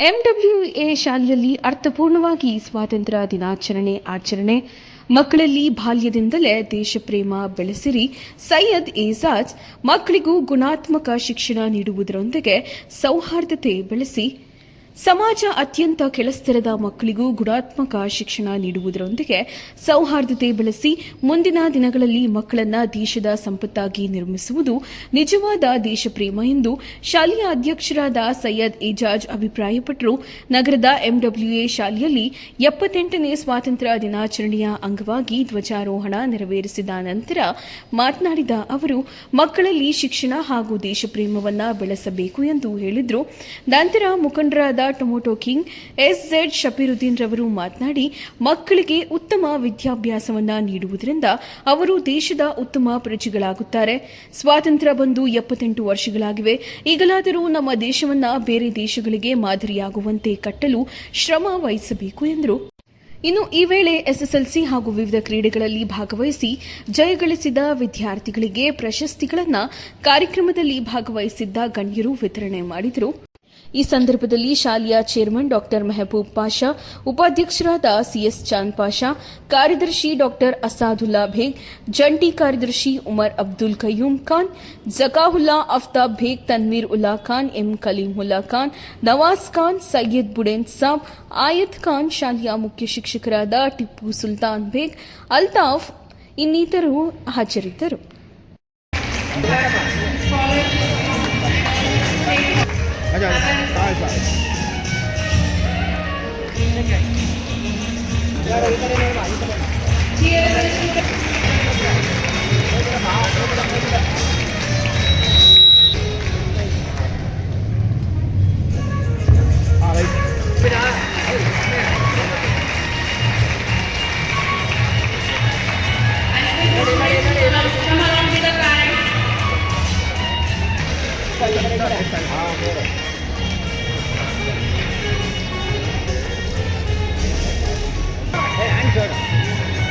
ಎಂಡಬ್ಲ್ಯೂಎ ಶಾಲೆಯಲ್ಲಿ ಅರ್ಥಪೂರ್ಣವಾಗಿ ಸ್ವಾತಂತ್ರ್ಯ ದಿನಾಚರಣೆ ಆಚರಣೆ. ಮಕ್ಕಳಲ್ಲಿ ಬಾಲ್ಯದಿಂದಲೇ ದೇಶಪ್ರೇಮ ಬೆಳೆಸಿರಿ. ಸೈಯದ್ ಏಜಾಜ್ ಮಕ್ಕಳಿಗೂ ಗುಣಾತ್ಮಕ ಶಿಕ್ಷಣ ನೀಡುವುದರೊಂದಿಗೆ ಸೌಹಾರ್ದತೆ ಬೆಳೆಸಿ. ಸಮಾಜ ಅತ್ಯಂತ ಕೆಳಸ್ತರದ ಮಕ್ಕಳಿಗೂ ಗುಣಾತ್ಮಕ ಶಿಕ್ಷಣ ನೀಡುವುದರೊಂದಿಗೆ ಸೌಹಾರ್ದತೆ ಬೆಳೆಸಿ ಮುಂದಿನ ದಿನಗಳಲ್ಲಿ ಮಕ್ಕಳನ್ನ ದೇಶದ ಸಂಪತ್ತಾಗಿ ನಿರ್ಮಿಸುವುದು ನಿಜವಾದ ದೇಶಪ್ರೇಮ ಎಂದು ಶಾಲೆಯ ಅಧ್ಯಕ್ಷರಾದ ಸೈಯದ್ ಏಜಾಜ್ ಅಭಿಪ್ರಾಯಪಟ್ಟರು. ನಗರದ ಎಂಡಬ್ಲ್ಯೂಎ ಶಾಲೆಯಲ್ಲಿ 78ನೇ ಸ್ವಾತಂತ್ರ್ಯ ದಿನಾಚರಣೆಯ ಅಂಗವಾಗಿ ಧ್ವಜಾರೋಹಣ ನೆರವೇರಿಸಿದ ನಂತರ ಮಾತನಾಡಿದ ಅವರು, ಮಕ್ಕಳಲ್ಲಿ ಶಿಕ್ಷಣ ಹಾಗೂ ದೇಶಪ್ರೇಮವನ್ನ ಬೆಳೆಸಬೇಕು ಎಂದು ಹೇಳಿದರು. ನಂತರ ಮುಖಂಡರಾದ ಟೊಮೊಟೊ ಕಿಂಗ್ ಎಸ್.ಝೆಡ್. ಶಫೀರುದ್ದೀನ್ ರವರು ಮಾತನಾಡಿ, ಮಕ್ಕಳಿಗೆ ಉತ್ತಮ ವಿದ್ಯಾಭ್ಯಾಸವನ್ನ ನೀಡುವುದರಿಂದ ಅವರು ದೇಶದ ಉತ್ತಮ ಪ್ರಜೆಗಳಾಗುತ್ತಾರೆ. ಸ್ವಾತಂತ್ರ್ಯ ಬಂದು 78 ವರ್ಷಗಳಾಗಿವೆ. ಈಗಲಾದರೂ ನಮ್ಮ ದೇಶವನ್ನ ಬೇರೆ ದೇಶಗಳಿಗೆ ಮಾದರಿಯಾಗುವಂತೆ ಕಟ್ಟಲು ಶ್ರಮ ವಹಿಸಬೇಕು ಎಂದರು. ಇನ್ನು ಈ ವೇಳೆ ಎಸ್ಎಸ್ಎಲ್ಸಿ ಹಾಗೂ ವಿವಿಧ ಕ್ರೀಡೆಗಳಲ್ಲಿ ಭಾಗವಹಿಸಿ ಜಯಗಳಿಸಿದ ವಿದ್ಯಾರ್ಥಿಗಳಿಗೆ ಪ್ರಶಸ್ತಿಗಳನ್ನು ಕಾರ್ಯಕ್ರಮದಲ್ಲಿ ಭಾಗವಹಿಸಿದ್ದ ಗಣ್ಯರು ವಿತರಣೆ ಮಾಡಿದರು. ಈ ಸಂದರ್ಭದಲ್ಲಿ ಶಾಲೆಯ ಚೇರ್ಮನ್ ಡಾ ಮೆಹಬೂಬ್ ಪಾಷಾ, ಉಪಾಧ್ಯಕ್ಷರಾದ ಸಿಎಸ್ ಚಾಂದ್ ಪಾಷಾ, ಕಾರ್ಯದರ್ಶಿ ಡಾ ಅಸಾದುಲ್ಲಾ ಬೇಗ್, ಜಂಟಿ ಕಾರ್ಯದರ್ಶಿ ಉಮರ್ ಅಬ್ದುಲ್ ಕಯ್ಯೂಮ್ ಖಾನ್, ಜಕಾಹುಲ್ಲಾ ಅಫ್ತಾಬ್ ಬೇಗ್, ತನ್ವೀರ್ ಉಲ್ಲಾ ಖಾನ್, ಎಂ ಕಲೀಮುಲ್ಲಾ ಖಾನ್, ನವಾಜ್ ಖಾನ್, ಸಯ್ಯದ್ ಬುಡೇನ್ ಸಾಬ್, ಆಯತ್ ಖಾನ್, ಶಾಲೆಯ ಮುಖ್ಯ ಶಿಕ್ಷಕರಾದ ಟಿಪ್ಪು ಸುಲ್ತಾನ್ ಬೇಗ್, ಅಲ್ತಾಫ್ ಇನ್ನಿತರರು ಹಾಜರಿದ್ದರು.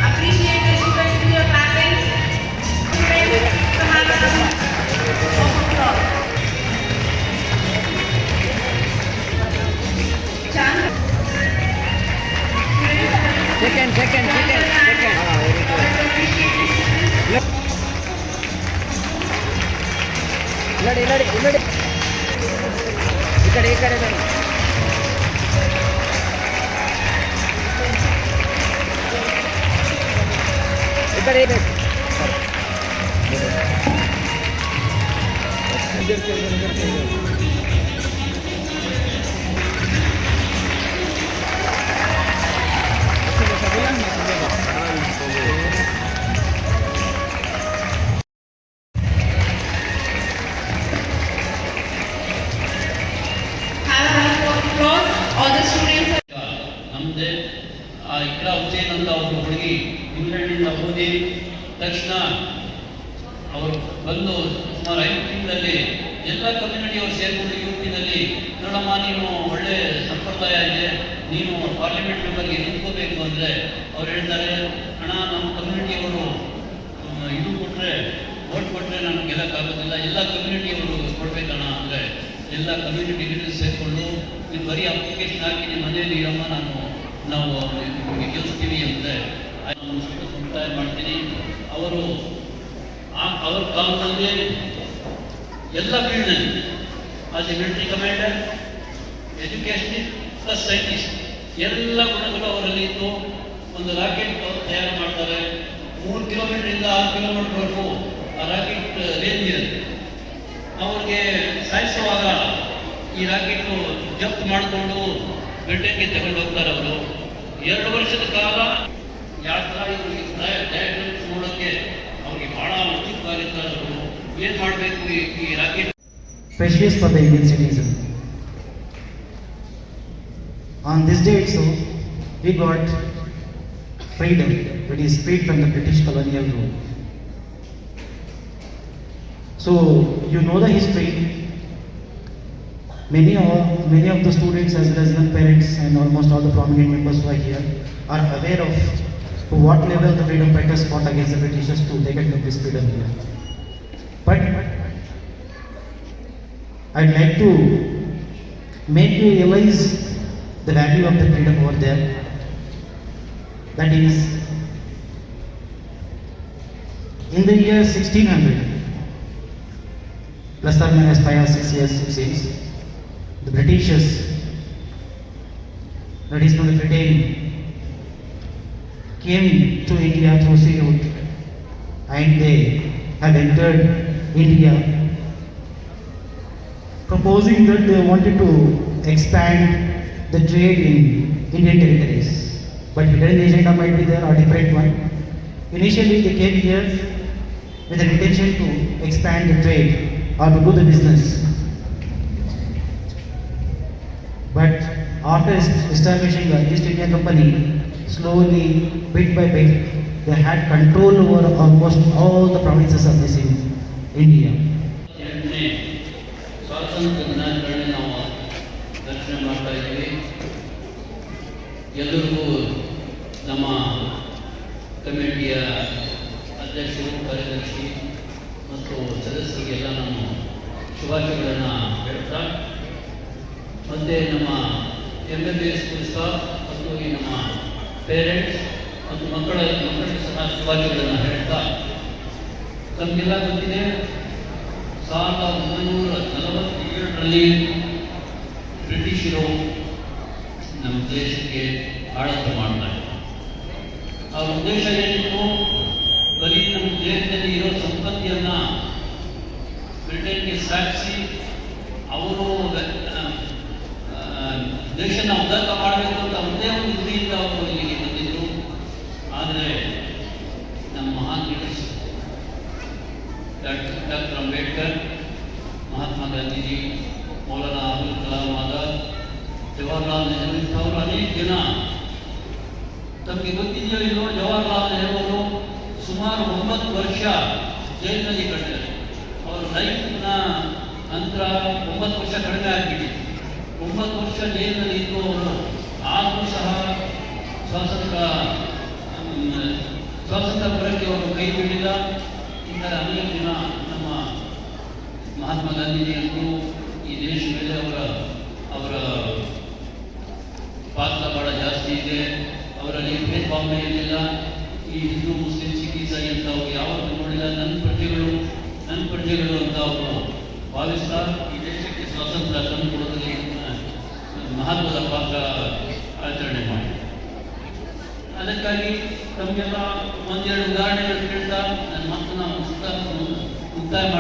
Appreciate the students with your parents. Second. Illadi. ಈ ಕಡೆ ಬನ್ನಿ. ಈ ಕಡೆ ಇದೆ. ನಮ್ಮದೇ ಇಕ್ರಾ ಹುಸೇನ್ ಅಂತ ಒಬ್ಬರು ಹುಡುಗಿ ಇಂಗ್ಲೆಂಡಿಂದ ಓದಿ ತಕ್ಷಣ ಅವರು ಬಂದು ಸುಮಾರು 5 ತಿಂಗಳಲ್ಲಿ ಎಲ್ಲ ಕಮ್ಯುನಿಟಿಯವರು ಸೇರಿಕೊಂಡು ಯುಪಿನಲ್ಲಿ, ನೋಡಮ್ಮ ನೀನು ಒಳ್ಳೆ ಸಂಪ್ರದಾಯ ಇದೆ, ನೀನು ಪಾರ್ಲಿಮೆಂಟ್ ಮೆಂಬರ್ಗೆ ನಿಂತ್ಕೋಬೇಕು ಅಂದರೆ ಅವ್ರು ಹೇಳ್ತಾರೆ, ಅಣ್ಣ ನಮ್ಮ ಕಮ್ಯುನಿಟಿಯವರು ಇದು ಕೊಟ್ಟರೆ ಓಟ್ ಕೊಟ್ಟರೆ ನಾನು ಗೆಲ್ಲಕ್ಕಾಗೋದಿಲ್ಲ, ಎಲ್ಲ ಕಮ್ಯುನಿಟಿಯವರು ಕೊಡಬೇಕಣ್ಣ ಅಂದರೆ ಎಲ್ಲ ಕಮ್ಯುನಿಟಿ ಲೀಡರ್ಸ್ ಸೇರಿಕೊಂಡು ನೀವು ಬರೀ ಅಪ್ಲಿಕೇಶನ್ ಹಾಕಿ ನಿಮ್ಮ ಮನೆಯಲ್ಲಿ ಇರಮ್ಮ, ನಾವು ನಿಮಗೆ ಗೆಲ್ಲಿಸ್ತೀವಿ ಅಂದರೆ ನಾನು ಸ್ವಲ್ಪ ಸಂಪ್ರದಾಯ ಮಾಡ್ತೀನಿ. ಅವರ ಕಾಲದಲ್ಲಿ ಎಲ್ಲ ಫೀಲ್ಡ್ನಲ್ಲಿ as a military commander, educationist plus scientist ಎಲ್ಲ ಗುಣಗಳು ಅವರಲ್ಲಿ ಇದ್ದು ಒಂದು ರಾಕೆಟ್ ಅವರು ತಯಾರು ಮಾಡ್ತಾರೆ. 3 ಕಿಲೋಮೀಟರಿಂದ 6 ಕಿಲೋಮೀಟರ್ವರೆಗೂ ಆ ರಾಕೆಟ್ ರೇಂಜ್ ಇರುತ್ತೆ. ಅವ್ರಿಗೆ ಸಾಯಿಸುವಾಗ ಈ ರಾಕೆಟ್ ಜಪ್ತ್ ಮಾಡಿಕೊಂಡು ಬ್ರಿಟನ್ಗೆ ತಗೊಂಡು ಹೋಗ್ತಾರೆ. ಅವರು 2 ವರ್ಷದ ಕಾಲ ಯಾತ್ರಾ ಡಯಾಗ್ರಾಮ್ಸ್ ನೋಡೋಕ್ಕೆ ಅವ್ರಿಗೆ ಬಹಳ ಉಚಿತವಾಗಿರ್ತಾರೆ. ಅವರು ಏನು ಮಾಡಬೇಕು ಈ rocket. Specialist for the Indian citizen. On this day itself, we got freedom, that is freed from the British colonial rule. So you know the history. Many of the students as well as the parents and almost all the prominent members who are here are aware of to what level the freedom fighters fought against the Britishers to take this freedom here. But I'd like to made me realize the value of the freedom over there. That is, in the year 1600, plus or minus 5 or 6 years it seems, the Britishers, that is from the Britain, came to India through sea route, and they have entered India, proposing that they wanted to expand the trade in Indian territories. But hidden agenda might be there or different one. Initially they came here with an intention to expand the trade or to do the business. But after establishing the East India Company, slowly, bit by bit, they had control over almost all the provinces of this India. ಎರಡನೇ ಸ್ವಾತಂತ್ರ್ಯ ದಿನಾಚರಣೆ ನಾವು ದರ್ಶನ ಮಾಡ್ತಾ ಇದ್ದೀವಿ. ಎಲ್ಲರಿಗೂ ನಮ್ಮ ಕಮಿಟಿಯ ಅಧ್ಯಕ್ಷರು, ಕಾರ್ಯದರ್ಶಿ ಮತ್ತು ಸದಸ್ಯರಿಗೆಲ್ಲ ನಾನು ಶುಭಾಶಯಗಳನ್ನು ಹೇಳ್ತಾ, ಮತ್ತು ನಮ್ಮ MBBS ಸ್ಕೂಲ್ ಸ್ಟಾಫ್ ಮತ್ತು ಈ ನಮ್ಮ ಪೇರೆಂಟ್ಸ್ ಮತ್ತು ಮಕ್ಕಳಿಗೆ ಸಹ ಶುಭಾಶಯಗಳನ್ನು ಹೇಳ್ತಾ, ತಮಗೆಲ್ಲ ಗೊತ್ತಿದೆ 1947ರಲ್ಲಿ ಬ್ರಿಟಿಷರು ನಮ್ಮ ದೇಶಕ್ಕೆ ಆಡಳಿತ ಮಾಡ್ತಾರೆ. ಆ ಉದ್ದೇಶ ಏನಿತ್ತು, ಬರೀ ನಮ್ಮ ದೇಶದಲ್ಲಿ ಇರೋ ಸಂಪತ್ತಿಯನ್ನು ಬ್ರಿಟನ್ಗೆ ಸಾಗಿಸಿ ಅವರು ದೇಶನ ಉದ್ಧಾರ ಮಾಡಬೇಕು ಅಂತ ಒಂದೇ ಒಂದು ಗುರಿಯಿಂದ ಅವರು ಇಲ್ಲಿಗೆ ಬಂದಿದ್ದರು. ಆದರೆ ನಮ್ಮ ಮಹಾನ್ ಲೀಡರ್ಸ್ ಡಾಕ್ಟರ್ ಅಂಬೇಡ್ಕರ್, ಮಹಾತ್ಮ ಗಾಂಧೀಜಿ, ಮೌಲಾನಾ ಅಬುಲ್ ಕಲಾಂ ಆಜಾದ್, ಜವಾಹರ್ಲಾಲ್ ನೆಹರು ಇಂಥವರು ಅನೇಕ ಜನ, ತಮಗೆ ಗೊತ್ತಿದೆಯೋ ಇಲ್ಲೋ, ಜವಾಹರ್ಲಾಲ್ ನೆಹರು ಅವರು ಸುಮಾರು 9 ವರ್ಷ ಜೈಲಿನಲ್ಲಿ ಕಳೆದರು. ಅವರ ಲೈಫ್ನ ನಂತರ 9 ವರ್ಷ ಕಡಿಮೆ ಆಗಿಬಿಟ್ಟಿದೆ. 9 ವರ್ಷ ಜೈಲಿನಲ್ಲಿ ಇದ್ದು ಅವರು ಆದರೂ ಸಹ ಸ್ವಾತಂತ್ರ್ಯ ಬರೋಕ್ಕೆ ಅವರು ಕೈ ಬಿಡಲಿಲ್ಲ. ಇಂತಹ ಅನೇಕ ಜನ, ನಮ್ಮ ಮಹಾತ್ಮ ಗಾಂಧೀಜಿ ಅಂತೂ ಈ ದೇಶ ಮೇಲೆ ಅವರ ಪಾತ್ರ ಬಹಳ ಜಾಸ್ತಿ ಇದೆ. ಅವರಲ್ಲಿ ಭೇದ ಭಾವನೆ ಇರಲಿಲ್ಲ. ಈ ಹಿಂದೂ, ಮುಸ್ಲಿಂ, ಸಿಖ್, ಇಸಾಯಿ ಅಂತ ಅವರು ಯಾವತ್ತೂ ನೋಡಿಲ್ಲ. ನನ್ನ ಪ್ರಜೆಗಳು ಅಂತ ಅವರು ಭಾವಿಸ್ತಾ ಈ ದೇಶಕ್ಕೆ ಸ್ವಾತಂತ್ರ್ಯ ತಂದುಕೊಡೋದ್ರಲ್ಲಿ ಮಹತ್ವದ ಪಾತ್ರ ಆಚರಣೆ ಮಾಡಿ. ಅದಕ್ಕಾಗಿ ತಮಗೆಲ್ಲ ಒಂದೆರಡು ಉದಾಹರಣೆಗಳು ಕೇಳ್ತಾ ನನ್ನ ಮಾತನ್ನು ಮುಕ್ತಾಯ ಮಾಡಿ